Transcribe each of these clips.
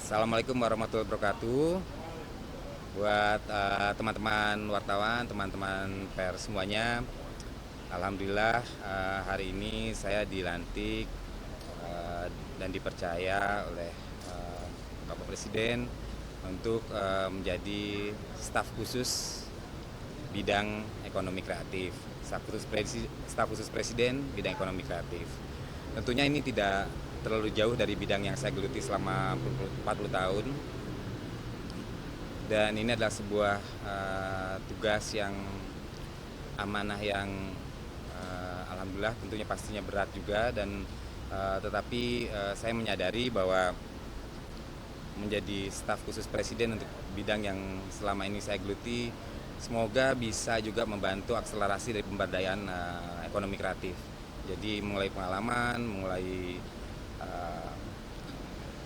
Assalamualaikum warahmatullahi wabarakatuh. Buat teman-teman wartawan, teman-teman pers semuanya, alhamdulillah hari ini saya dilantik dan dipercaya oleh Bapak Presiden untuk menjadi staf khusus bidang ekonomi kreatif. Staf khusus Presiden bidang ekonomi kreatif. Tentunya ini tidak terlalu jauh dari bidang yang saya geluti selama 40 tahun, dan ini adalah sebuah tugas yang amanah yang alhamdulillah tentunya pastinya berat juga, dan tetapi saya menyadari bahwa menjadi staf khusus presiden untuk bidang yang selama ini saya geluti semoga bisa juga membantu akselerasi dari pemberdayaan ekonomi kreatif. Jadi mulai pengalaman, mulai uh,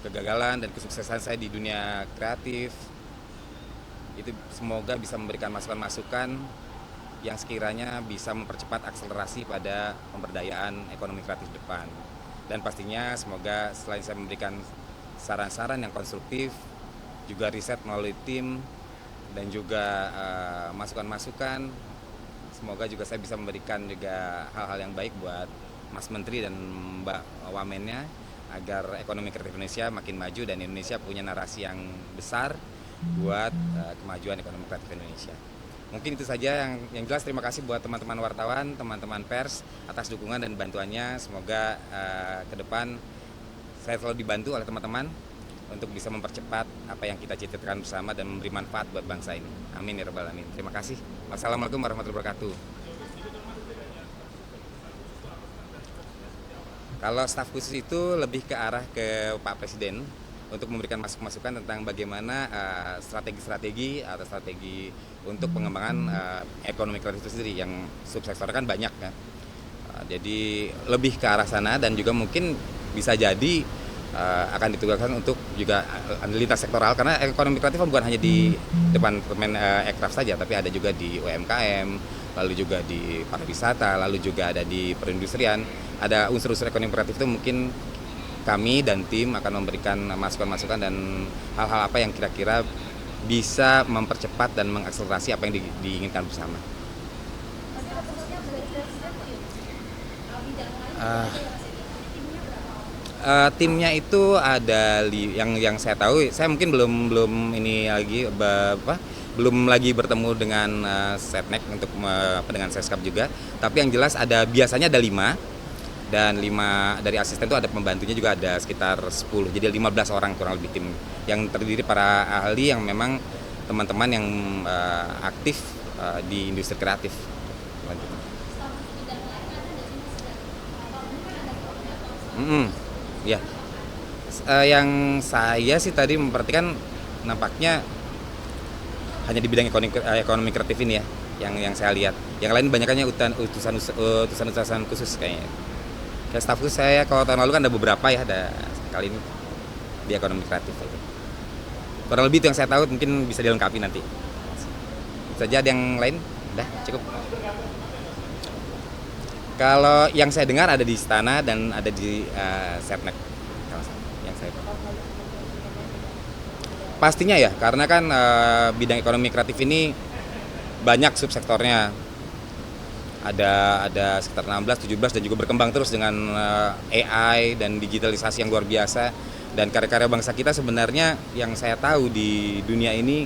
kegagalan dan kesuksesan saya di dunia kreatif itu semoga bisa memberikan masukan-masukan yang sekiranya bisa mempercepat akselerasi pada pemberdayaan ekonomi kreatif depan. Dan pastinya semoga selain saya memberikan saran-saran yang konstruktif, juga riset melalui tim dan juga masukan-masukan, semoga juga saya bisa memberikan juga hal-hal yang baik buat Mas Menteri dan Mbak Wamennya agar ekonomi kreatif Indonesia makin maju dan Indonesia punya narasi yang besar buat kemajuan ekonomi kreatif Indonesia. Mungkin itu saja yang jelas. Terima kasih buat teman-teman wartawan, teman-teman pers atas dukungan dan bantuannya. Semoga ke depan saya selalu dibantu oleh teman-teman untuk bisa mempercepat apa yang kita cita-citakan bersama dan memberi manfaat buat bangsa ini. Amin ya rabbal alamin. Terima kasih. Wassalamualaikum warahmatullahi wabarakatuh. Kalau staf khusus itu lebih ke arah ke Pak Presiden untuk memberikan masukan tentang bagaimana strategi-strategi atau strategi untuk pengembangan ekonomi kreatif itu sendiri, yang subsektor kan banyak kan. Jadi lebih ke arah sana, dan juga mungkin bisa jadi akan ditugaskan untuk juga lintas sektoral, karena ekonomi kreatif bukan hanya di departemen Ekraf saja, tapi ada juga di UMKM, lalu juga di pariwisata, lalu juga ada di perindustrian. Ada unsur-unsur ekonomi kreatif itu mungkin kami dan tim akan memberikan masukan-masukan dan hal-hal apa yang kira-kira bisa mempercepat dan mengakselerasi apa yang diinginkan bersama. Uh, Timnya itu ada yang saya tahu, saya mungkin belum ini lagi belum lagi bertemu dengan Setnek untuk dengan Seskap juga, tapi yang jelas biasanya ada 5, dan 5 dari asisten itu ada pembantunya juga ada sekitar 10, jadi 15 orang kurang lebih tim yang terdiri para ahli yang memang teman-teman yang aktif di industri kreatif. Ya, yang saya sih tadi memperhatikan nampaknya hanya di bidang ekonomi kreatif ini ya, yang saya lihat. Yang lain banyakannya utusan khusus kayaknya. Kayak staf khusus saya kalau tahun lalu kan ada beberapa ya, ada kali ini di ekonomi kreatif aja. Kurang lebih itu yang saya tahu, mungkin bisa dilengkapi nanti. Saja ada yang lain, udah cukup. Kalau yang saya dengar ada di Istana dan ada di Setnek, yang saya tahu. Pastinya ya, karena kan bidang ekonomi kreatif ini banyak subsektornya. Ada sekitar 16, 17 dan juga berkembang terus dengan AI dan digitalisasi yang luar biasa. Dan karya-karya bangsa kita sebenarnya yang saya tahu di dunia ini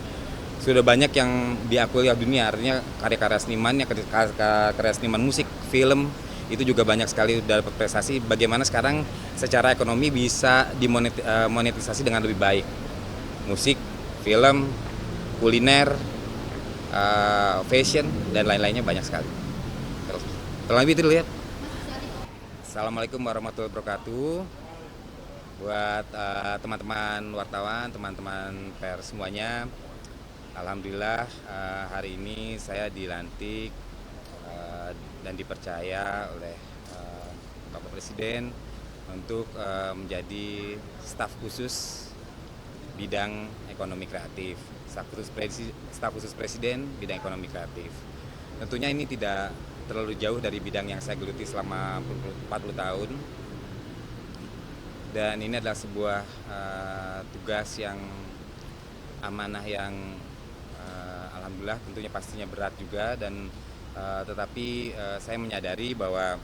sudah banyak yang diakui oleh dunia. Artinya karya-karya senimannya, karya seniman musik, film itu juga banyak sekali sudah dapat prestasi. Bagaimana sekarang secara ekonomi bisa dimonetisasi dengan lebih baik. Musik, film, kuliner, fashion dan lain-lainnya banyak sekali. Terlebih lebih itu dulu ya. Assalamualaikum warahmatullahi wabarakatuh. Buat teman-teman wartawan, teman-teman pers semuanya, alhamdulillah hari ini saya dilantik dan dipercaya oleh Bapak Presiden untuk menjadi staf khusus bidang ekonomi kreatif, staf khusus Presiden bidang ekonomi kreatif. Tentunya ini tidak terlalu jauh dari bidang yang saya geluti selama 40 tahun, dan ini adalah sebuah tugas yang amanah yang alhamdulillah tentunya pastinya berat juga, dan tetapi saya menyadari bahwa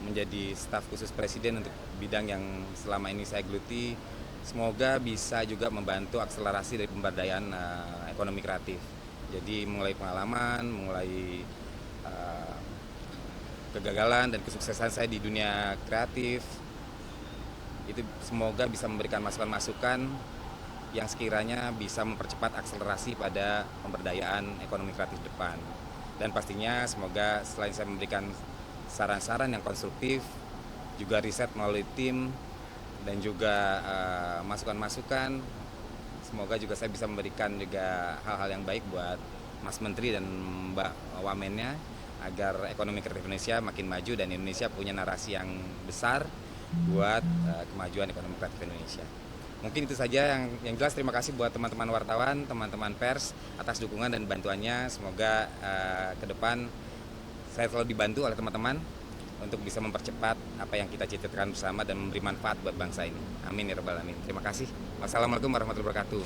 menjadi staf khusus presiden untuk bidang yang selama ini saya geluti semoga bisa juga membantu akselerasi dari pemberdayaan ekonomi kreatif. Jadi mulai pengalaman, mulai kegagalan dan kesuksesan saya di dunia kreatif itu semoga bisa memberikan masukan-masukan yang sekiranya bisa mempercepat akselerasi pada pemberdayaan ekonomi kreatif depan. Dan pastinya semoga selain saya memberikan saran-saran yang konstruktif, juga riset melalui tim dan juga masukan-masukan, semoga juga saya bisa memberikan juga hal-hal yang baik buat Mas Menteri dan Mbak Wamennya agar ekonomi kreatif Indonesia makin maju dan Indonesia punya narasi yang besar buat kemajuan ekonomi kreatif Indonesia. Mungkin itu saja yang jelas. Terima kasih buat teman-teman wartawan, teman-teman pers atas dukungan dan bantuannya. Semoga ke depan saya selalu dibantu oleh teman-teman untuk bisa mempercepat apa yang kita cita-citakan bersama dan memberi manfaat buat bangsa ini. Amin ya rabbal alamin. Terima kasih. Wassalamualaikum warahmatullahi wabarakatuh.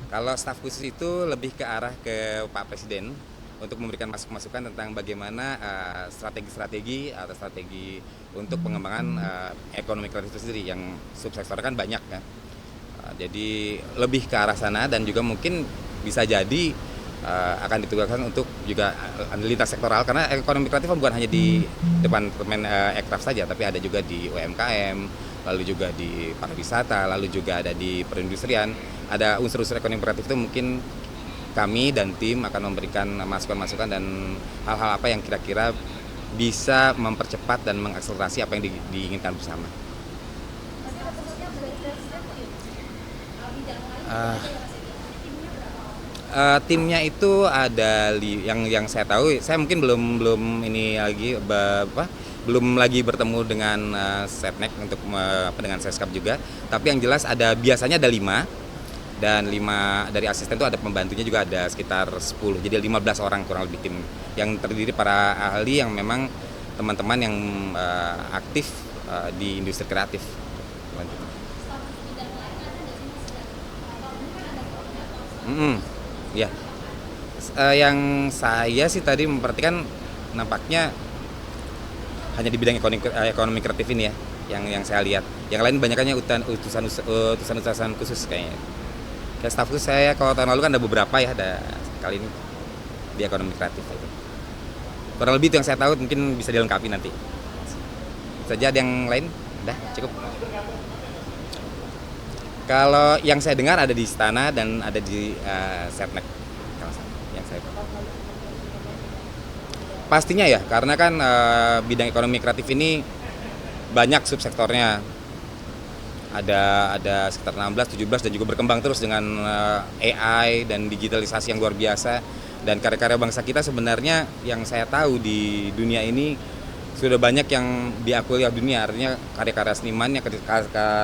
Kalau staf khusus itu lebih ke arah ke Pak Presiden untuk memberikan masukan tentang bagaimana strategi-strategi atau strategi untuk pengembangan ekonomi kreatif itu sendiri, yang subsektor kan banyak kan. Jadi lebih ke arah sana, dan juga mungkin bisa jadi akan ditugaskan untuk juga lintas sektoral, karena ekonomi kreatif bukan hanya di depan Ekraf saja, tapi ada juga di UMKM, lalu juga di pariwisata, lalu juga ada di perindustrian. Ada unsur-unsur ekonomi kreatif itu mungkin kami dan tim akan memberikan masukan-masukan dan hal-hal apa yang kira-kira bisa mempercepat dan mengakselerasi apa yang diinginkan bersama. Timnya itu ada yang saya tahu, saya mungkin belum ini lagi belum lagi bertemu dengan Setnek untuk dengan Seskap juga, tapi yang jelas biasanya ada 5. Dan 5 dari asisten itu ada pembantunya juga, ada sekitar 10, jadi 15 orang kurang lebih tim yang terdiri para ahli yang memang teman-teman yang aktif di industri kreatif. Ya, yang saya sih tadi memperhatikan nampaknya hanya di bidang ekonomi kreatif ini ya, yang saya lihat. Yang lain banyakannya utusan khusus kayaknya. Kayak staf khusus saya kalau tahun lalu kan ada beberapa ya, ada kali ini di ekonomi kreatif itu. Kurang lebih itu yang saya tahu, mungkin bisa dilengkapi nanti. Saja ada yang lain? Udah cukup. Kalau yang saya dengar ada di Istana dan ada di Setnek, yang saya pastinya ya, karena kan bidang ekonomi kreatif ini banyak subsektornya. Ada sekitar 16, 17 dan juga berkembang terus dengan AI dan digitalisasi yang luar biasa. Dan karya-karya bangsa kita sebenarnya yang saya tahu di dunia ini sudah banyak yang diakui oleh dunia. Artinya karya-karya senimannya,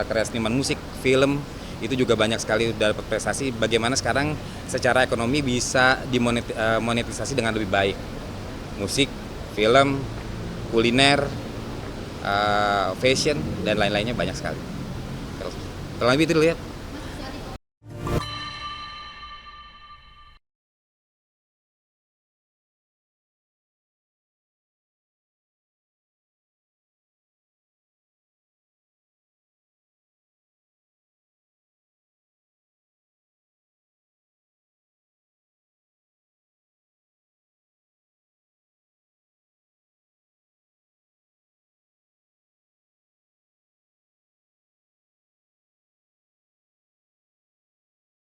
karya seniman musik, film itu juga banyak sekali dapat prestasi. Bagaimana sekarang secara ekonomi bisa dimonetisasi dengan lebih baik. Musik, film, kuliner, fashion dan lain-lainnya banyak sekali. Kurang lebih itu dulu ya.